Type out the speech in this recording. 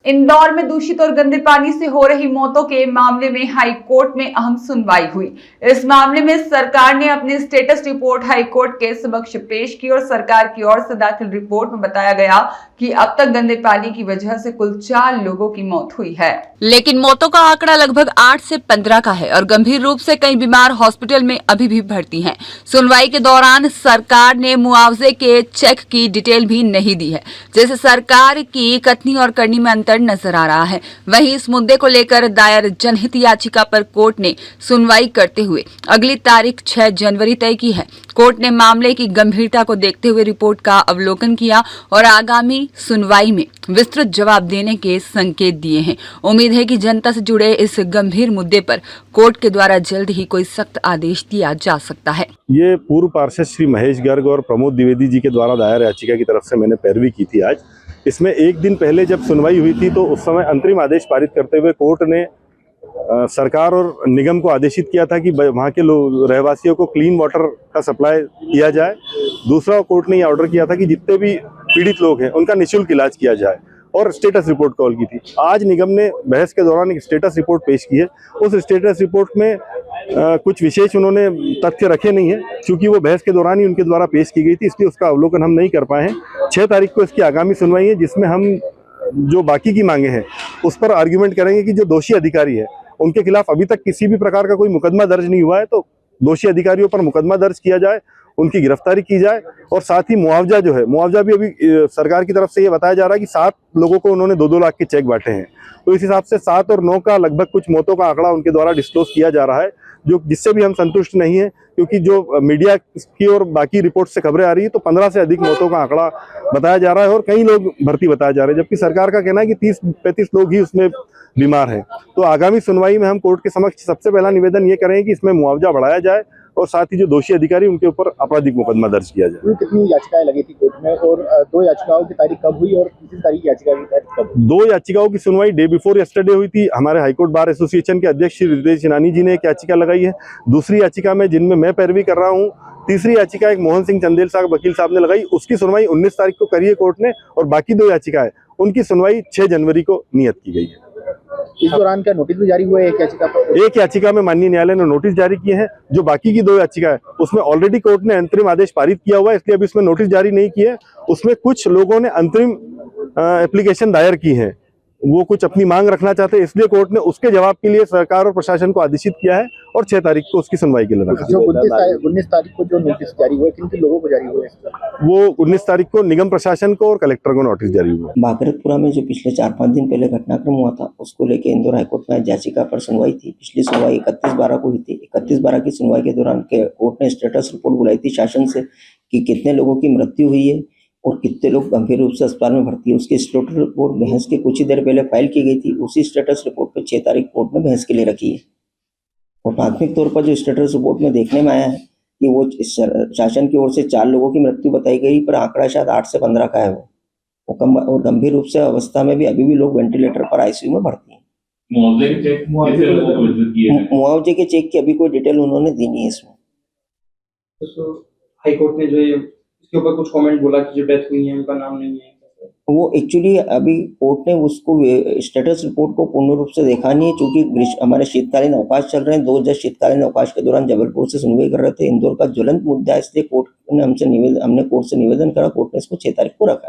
इंदौर में दूषित और गंदे पानी से हो रही मौतों के मामले में हाई कोर्ट में अहम सुनवाई हुई। इस मामले में सरकार ने अपनी स्टेटस रिपोर्ट हाई कोर्ट के समक्ष पेश की और सरकार की ओर से दाखिल रिपोर्ट में बताया गया कि अब तक गंदे पानी की वजह से कुल 4 लोगों की मौत हुई है, लेकिन मौतों का आंकड़ा लगभग 8 से 15 का है और गंभीर रूप से कई बीमार हॉस्पिटल में अभी भी भर्ती हैं। सुनवाई के दौरान सरकार ने मुआवजे के चेक की डिटेल भी नहीं दी है, जैसे सरकार की कथनी और करनी में अंतर नजर आ रहा है। वहीं इस मुद्दे को लेकर दायर जनहित याचिका पर कोर्ट ने सुनवाई करते हुए अगली तारीख 6 जनवरी तय की है। कोर्ट ने मामले की गंभीरता को देखते हुए रिपोर्ट का अवलोकन किया और आगामी सुनवाई में विस्तृत जवाब देने के संकेत दिए हैं। उम्मीद है कि जनता से जुड़े इस गंभीर मुद्दे पर कोर्ट के द्वारा जल्द ही कोई सख्त आदेश दिया जा सकता है। ये पूर्व पार्षद श्री महेश गर्ग और प्रमोद द्विवेदी जी के द्वारा दायर याचिका की तरफ से मैंने पैरवी की थी। आज इसमें एक दिन पहले जब सुनवाई हुई थी तो उस समय अंतरिम आदेश पारित करते हुए कोर्ट ने सरकार और निगम को आदेशित किया था कि वहाँ के रहवासियों को क्लीन वाटर का सप्लाई किया जाए। दूसरा, कोर्ट ने यह ऑर्डर किया था कि जितने भी पीड़ित लोग हैं उनका निःशुल्क इलाज किया जाए और स्टेटस रिपोर्ट कॉल की थी। आज निगम ने बहस के दौरान एक स्टेटस रिपोर्ट पेश की है। उस स्टेटस रिपोर्ट में कुछ विशेष उन्होंने तथ्य रखे नहीं है, क्योंकि वो बहस के दौरान ही उनके द्वारा पेश की गई थी, इसलिए उसका अवलोकन हम नहीं कर पाए हैं। 6 तारीख को इसकी आगामी सुनवाई है, जिसमें हम जो बाकी की मांगे हैं उस पर आर्ग्यूमेंट करेंगे कि जो दोषी अधिकारी है उनके खिलाफ अभी तक किसी भी प्रकार का कोई मुकदमा दर्ज नहीं हुआ है, तो दोषी अधिकारियों पर मुकदमा दर्ज किया जाए, उनकी गिरफ्तारी की जाए। और साथ ही मुआवजा जो है, मुआवजा भी अभी सरकार की तरफ से ये बताया जा रहा है कि 7 लोगों को उन्होंने 2-2 लाख के चेक बांटे हैं, तो इस हिसाब से 7 और 9 का लगभग कुछ मौतों का आंकड़ा उनके द्वारा डिस्क्लोज किया जा रहा है, जो जिससे भी हम संतुष्ट नहीं है, क्योंकि जो मीडिया की और बाकी रिपोर्ट से खबरें आ रही है तो 15 से अधिक मौतों का आंकड़ा बताया जा रहा है और कई लोग भर्ती बताया जा रहे हैं, जबकि सरकार का कहना है कि 30-35 लोग ही उसमें बीमार हैं। तो आगामी सुनवाई में हम कोर्ट के समक्ष सबसे पहला निवेदन ये करेंगे कि इसमें मुआवजा बढ़ाया जाए और साथ ही जो दोषी अधिकारी उनके ऊपर आपराधिक मुकदमा दर्ज किया जाए। कितनी याचिकाएं लगी थी कोर्ट में और 2 याचिकाओं की तारीख कब हुई और तीसरी तारीख याचिका की तारीख कब हुई? 2 याचिकाओं की सुनवाई डे बिफोर यस्टरडे हुई थी। हमारे हाईकोर्ट बार एसोसिएशन के अध्यक्ष श्री रितेश चिनानी जी ने एक याचिका लगाई है। दूसरी याचिका में जिनमें मैं पैरवी कर रहा हूँ। तीसरी याचिका एक मोहन सिंह चंदेल साहब वकील साहब ने लगाई, उसकी सुनवाई 19 तारीख को करी है कोर्ट ने, और बाकी 2 याचिकाएं उनकी सुनवाई 6 जनवरी को नियत की गई है। इस दौरान क्या नोटिस भी जारी हुआ है? एक याचिका में माननीय न्यायालय ने नोटिस जारी किए हैं। जो बाकी की 2 याचिका है उसमें ऑलरेडी कोर्ट ने अंतरिम आदेश पारित किया हुआ है, इसलिए अभी इसमें नोटिस जारी नहीं किए। उसमें कुछ लोगों ने अंतरिम एप्लीकेशन दायर की है, वो कुछ अपनी मांग रखना चाहते हैं, इसलिए कोर्ट ने उसके जवाब के लिए सरकार और प्रशासन को आदेशित किया है और 6 तारीख को उसकी सुनवाई के लिए रखा। जो 19 तारीख को जो नोटिस जारी हुआ है, किन किन लोगों को जारी हुआ है? वो 19 तारीख को निगम प्रशासन को और कलेक्टर को नोटिस जारी हुआ है। बागरतपुरा में जो पिछले 4-5 दिन पहले घटनाक्रम हुआ था, उसको लेकर इंदौर हाईकोर्ट में याचिका पर सुनवाई थी। पिछली सुनवाई 31/12 को हुई थी। 31/12 की सुनवाई के दौरान कोर्ट ने स्टेटस रिपोर्ट बुलाई थी शासन से कि कितने लोगों की मृत्यु हुई है और कितने लोग गंभीर रूप से अस्पताल में भर्ती है। उसकी स्टेटस रिपोर्ट बहस के कुछ ही देर पहले फाइल की गई थी। उसी स्टेटस रिपोर्ट पर 6 तारीख कोर्ट ने बहस के लिए रखी है और प्राथमिक तौर पर जो स्टेटस रिपोर्ट में देखने में आया है कि वो शासन की ओर से 4 लोगों की मृत्यु बताई गई, पर आंकड़ा शायद 8 से 15 का है। वो कम और गंभीर रूप से अवस्था में भी अभी भी लोग वेंटिलेटर पर आईसीयू में भर्ती हैं। मुआवजे के चेक की अभी कोई डिटेल उन्होंने दी नहीं है इसमें। तो हाईकोर्ट ने जो इसके ऊपर कुछ कमेंट बोला कि जो डेथ हुई है उनका नाम नहीं है, वो एक्चुअली अभी कोर्ट ने उसको स्टेटस रिपोर्ट को पूर्ण रूप से देखा नहीं है, क्योंकि हमारे शीतकालीन अवकाश चल रहे हैं। 2 जज शीतकालीन अवकाश के दौरान जबलपुर से सुनवाई कर रहे थे। इंदौर का ज्वलंत मुद्दा है, इसलिए कोर्ट ने हमने कोर्ट से निवेदन करा। कोर्ट ने इसको 6 तारीख को रखा है।